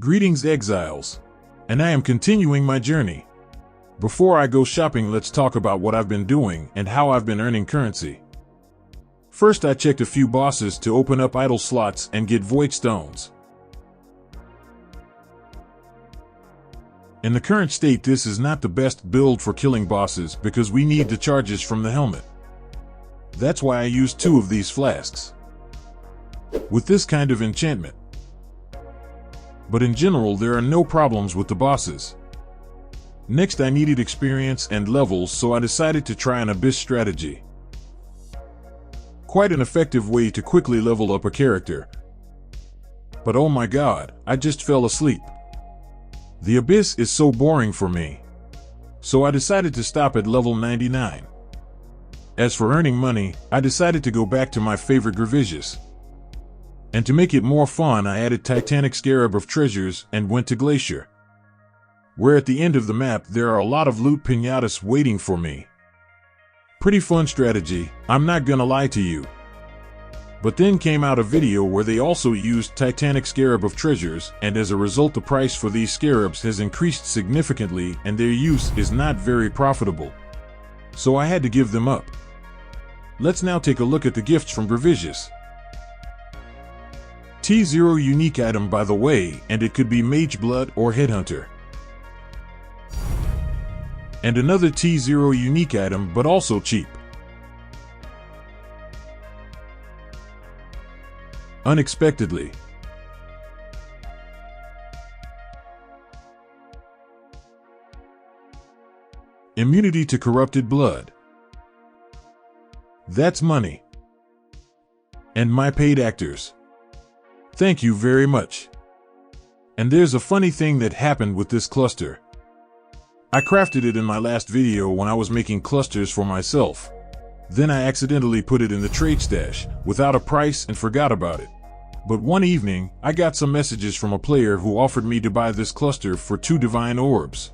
Greetings, exiles, and I am continuing my journey. Before I go shopping, let's talk about what I've been doing and how I've been earning currency. First, I checked a few bosses to open up idle slots and get void stones. In the current state, this is not the best build for killing bosses because we need the charges from the helmet. That's why I used 2 of these flasks with this kind of enchantment. But in general, there are no problems with the bosses. Next, I needed experience and levels, so I decided to try an abyss strategy. Quite an effective way to quickly level up a character. But oh my god, I just fell asleep. The abyss is so boring for me. So I decided to stop at level 99. As for earning money, I decided to go back to my favorite Grevicious. And to make it more fun, I added Titanic Scarab of Treasures and went to Glacier, where at the end of the map there are a lot of loot pinatas waiting for me. Pretty fun strategy, I'm not gonna lie to you. But then came out a video where they also used Titanic Scarab of Treasures, and as a result the price for these scarabs has increased significantly and their use is not very profitable. So I had to give them up. Let's now take a look at the gifts from Grevicious. T0 unique item, by the way, and it could be Mage Blood or Headhunter. And another T0 unique item, but also cheap. Unexpectedly. Immunity to corrupted blood. That's money. And my paid actors. Thank you very much. And there's a funny thing that happened with this cluster. I crafted it in my last video when I was making clusters for myself. Then I accidentally put it in the trade stash without a price and forgot about it. But one evening, I got some messages from a player who offered me to buy this cluster for 2 divine orbs.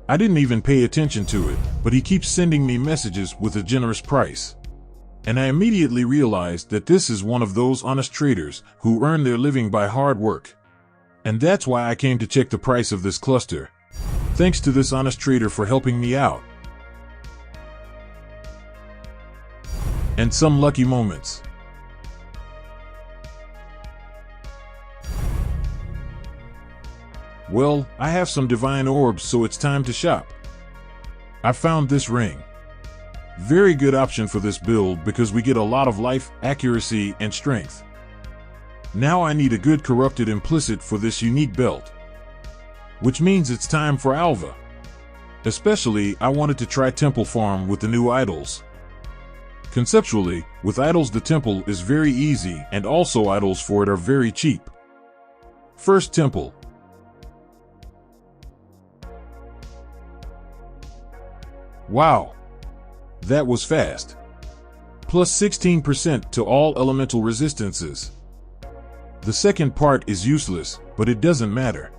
I didn't even pay attention to it, but he keeps sending me messages with a generous price. And I immediately realized that this is one of those honest traders who earn their living by hard work. And that's why I came to check the price of this cluster. Thanks to this honest trader for helping me out. And some lucky moments. Well, I have some divine orbs, so it's time to shop. I found this ring. Very good option for this build because we get a lot of life, accuracy, and strength. Now I need a good corrupted implicit for this unique belt. Which means it's time for Alva. Especially, I wanted to try Temple Farm with the new idols. Conceptually, with idols the temple is very easy, and also idols for it are very cheap. First temple. Wow. That was fast. Plus 16% to all elemental resistances. The second part is useless, but it doesn't matter.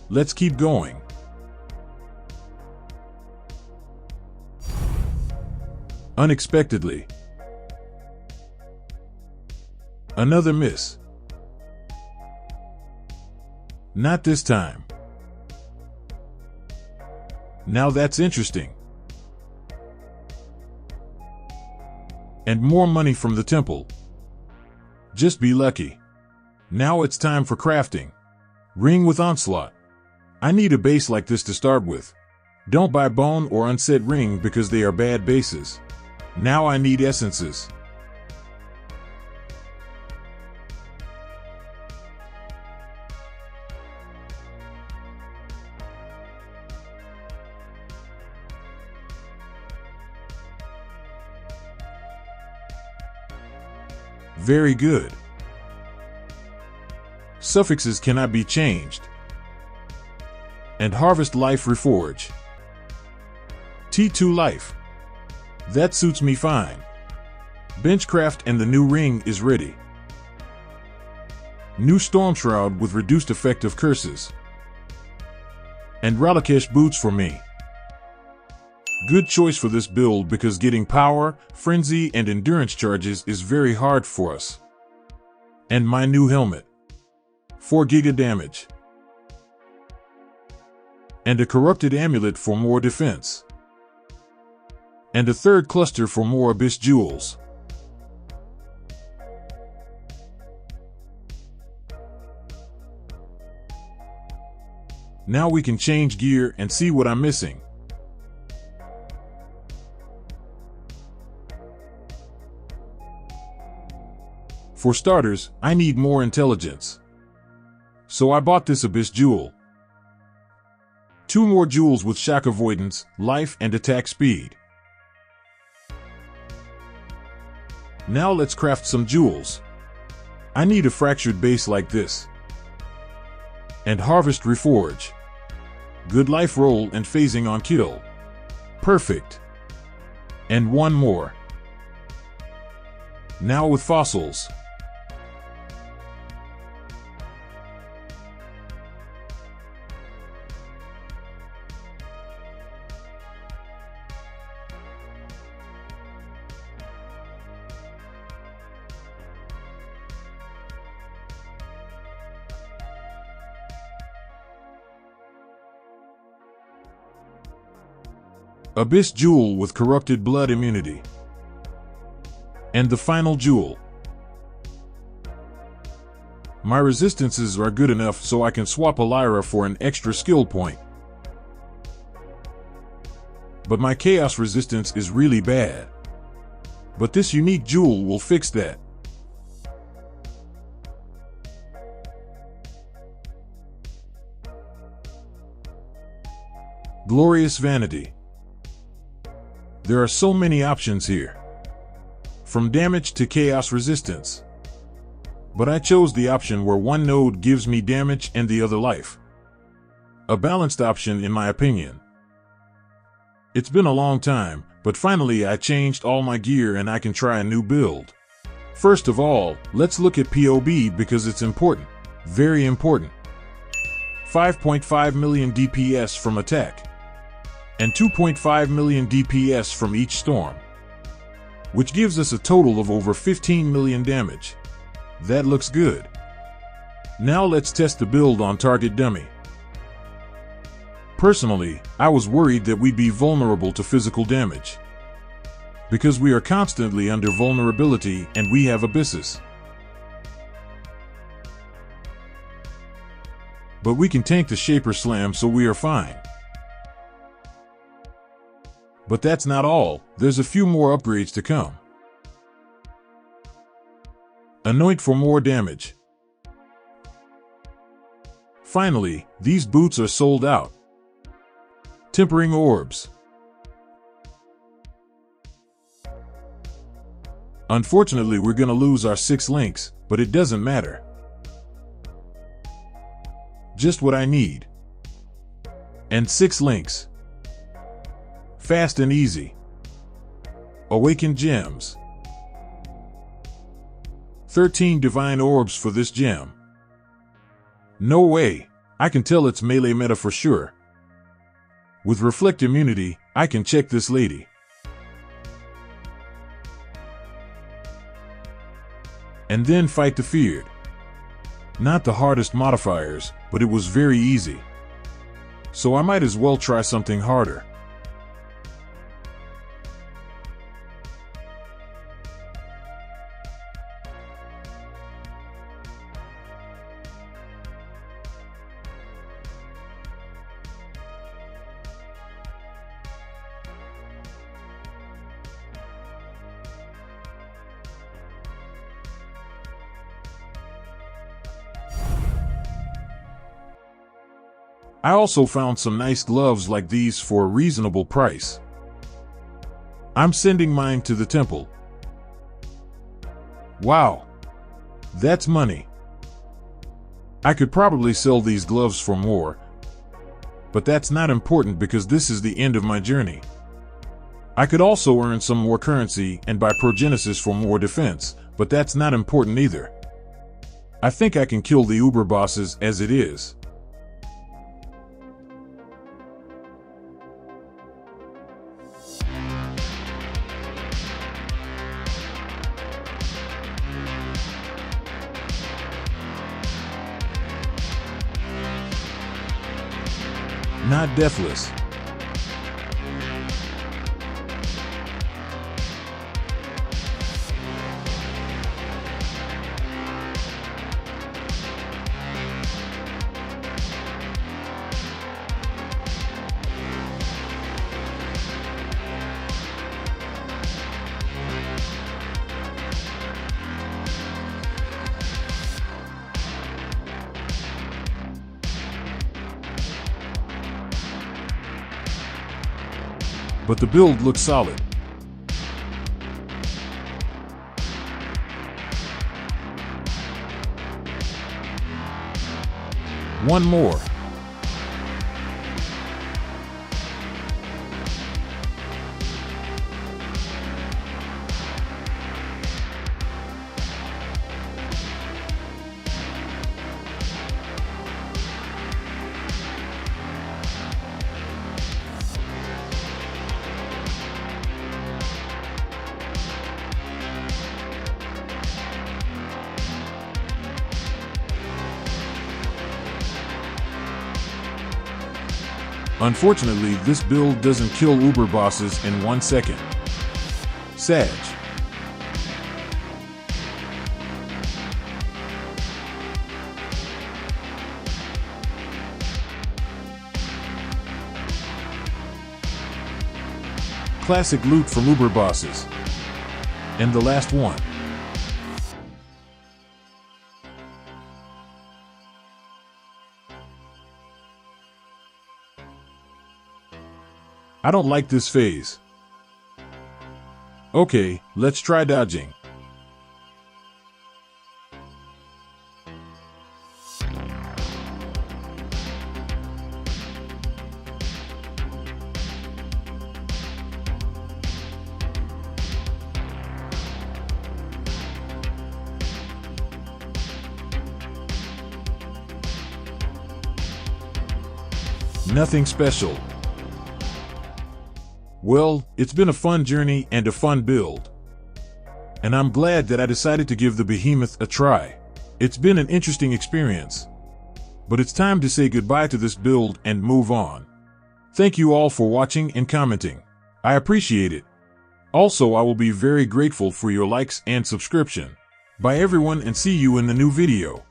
Let's keep going. Unexpectedly. Another miss. Not this time. Now that's interesting. And more money from the temple. Just be lucky. Now it's time for crafting. Ring with Onslaught. I need a base like this to start with. Don't buy bone or unset ring because they are bad bases. Now I need essences. Very good. Suffixes cannot be changed. And Harvest Life Reforge. T2 Life. That suits me fine. Benchcraft and the new ring is ready. New Storm Shroud with reduced effect of curses. And Ralakesh boots for me. Good choice for this build because getting power, frenzy, and endurance charges is very hard for us. And my new helmet. 4 giga damage. and a corrupted amulet for more defense, and a third cluster for more abyss jewels. Now we can change gear and see what I'm missing. For starters, I need more intelligence. So I bought this abyss jewel. 2 more jewels with shock avoidance, life, and attack speed. Now let's craft some jewels. I need a fractured base like this. And harvest reforge. Good life roll and phasing on kill. Perfect. And 1 more. Now with fossils. Abyss Jewel with corrupted blood immunity. And the final jewel. My resistances are good enough so I can swap a Lyra for an extra skill point. But my chaos resistance is really bad. But this unique jewel will fix that. Glorious Vanity. There are so many options here. From damage to chaos resistance. But I chose the option where one node gives me damage and the other life. A balanced option in my opinion. It's been a long time, but finally I changed all my gear and I can try a new build. First of all, let's look at POB because it's important. Very important. 5.5 million DPS from attack. And 2.5 million DPS from each storm. Which gives us a total of over 15 million damage. That looks good. Now let's test the build on target dummy. Personally, I was worried that we'd be vulnerable to physical damage. Because we are constantly under vulnerability and we have abysses. But we can tank the Shaper Slam so we are fine. But that's not all, there's a few more upgrades to come. Anoint for more damage. Finally, these boots are sold out. Tempering Orbs. Unfortunately, we're gonna lose our 6 links, but it doesn't matter. Just what I need. And 6 links. Fast and easy. Awakened Gems. 13 Divine Orbs for this gem. No way, I can tell it's melee meta for sure. With Reflect Immunity, I can check this lady. And then fight the Feared. Not the hardest modifiers, but it was very easy. So I might as well try something harder. I also found some nice gloves like these for a reasonable price. I'm sending mine to the temple. Wow. That's money. I could probably sell these gloves for more, but that's not important because this is the end of my journey. I could also earn some more currency and buy Progenesis for more defense, but that's not important either. I think I can kill the Uber bosses as it is. not deathless. But the build looks solid. One more. Unfortunately, this build doesn't kill Uber bosses in 1 second. Sag. Classic loot from Uber bosses. And the last one. I don't like this phase. Okay, let's try dodging. Nothing special. Well, it's been a fun journey and a fun build. And I'm glad that I decided to give the Behemoth a try. It's been an interesting experience. But it's time to say goodbye to this build and move on. Thank you all for watching and commenting. I appreciate it. Also, I will be very grateful for your likes and subscription. Bye everyone, and see you in the new video.